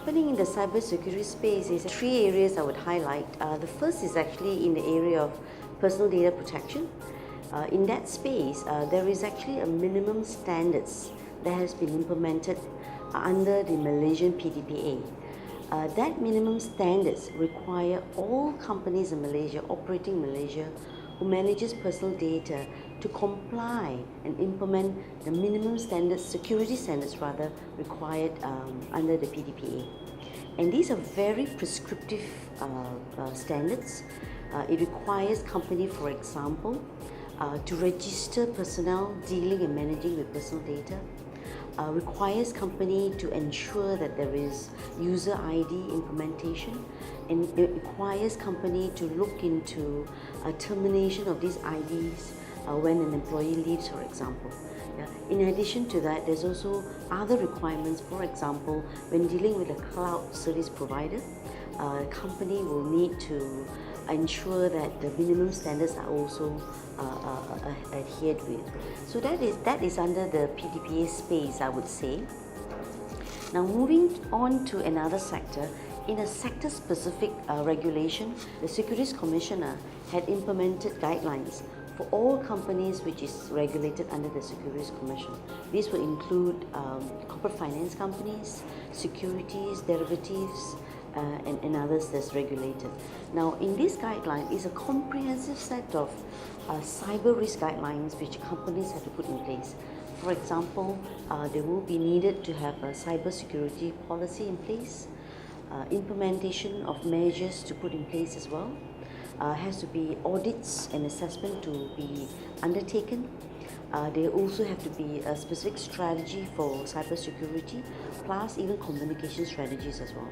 happening in the cybersecurity space is three areas I would highlight. The first is actually in the area of personal data protection. In that space, there is actually a minimum standards that has been implemented under the Malaysian PDPA. That minimum standards require all companies in Malaysia, operating in Malaysia, who manages personal data to comply and implement the minimum standards, security standards rather, required under the PDPA. And these are very prescriptive standards. It requires company, for example, to register personnel dealing and managing with personal data, requires company to ensure that there is user ID implementation, and it requires company to look into termination of these IDs when an employee leaves, for example. In addition to that, there's also other requirements. For example, when dealing with a cloud service provider, a company will need to ensure that the minimum standards are also adhered with. So that is under the PDPA space, I would say. Now moving on to another sector, in a sector-specific regulation, the Securities Commissioner had implemented guidelines for all companies which is regulated under the Securities Commission. These would include corporate finance companies, securities, derivatives, and others that's regulated. Now, in this guideline is a comprehensive set of cyber risk guidelines which companies have to put in place. For example, they will be needed to have a cybersecurity policy in place, implementation of measures to put in place as well. Has to be audits and assessment to be undertaken. There also have to be a specific strategy for cybersecurity, plus even communication strategies as well.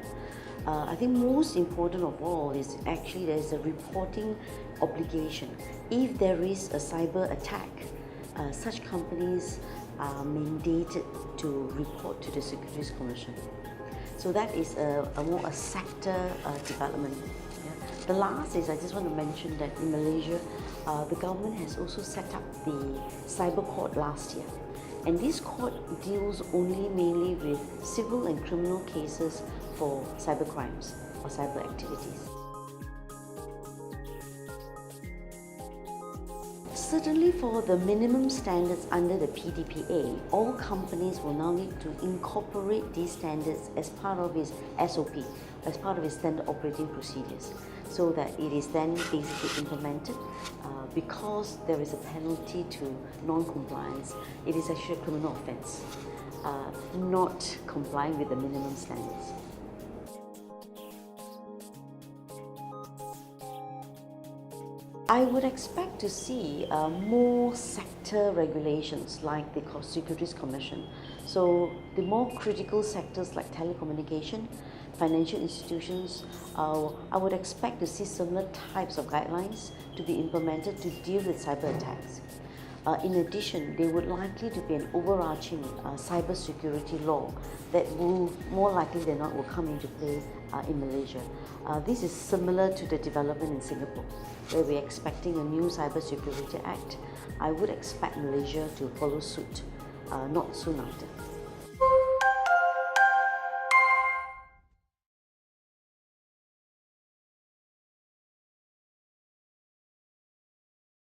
I think most important of all is actually there is a reporting obligation. If there is a cyber attack, such companies are mandated to report to the Securities Commission. So that is a sector development. The last is I just want to mention that in Malaysia, the government has also set up the cyber court last year. And this court deals only mainly with civil and criminal cases for cyber crimes or cyber activities. Certainly for the minimum standards under the PDPA, all companies will now need to incorporate these standards as part of its SOP, as part of its standard operating procedures, so that it is then basically implemented. Because there is a penalty to non-compliance, it is actually a criminal offence, not complying with the minimum standards. I would expect to see more sector regulations like the Securities Commission. So the more critical sectors like telecommunication, financial institutions, I would expect to see similar types of guidelines to be implemented to deal with cyber attacks. In addition, there would likely to be an overarching cybersecurity law that will more likely than not will come into play in Malaysia. This is similar to the development in Singapore, where we're expecting a new Cybersecurity Act. I would expect Malaysia to follow suit not soon after.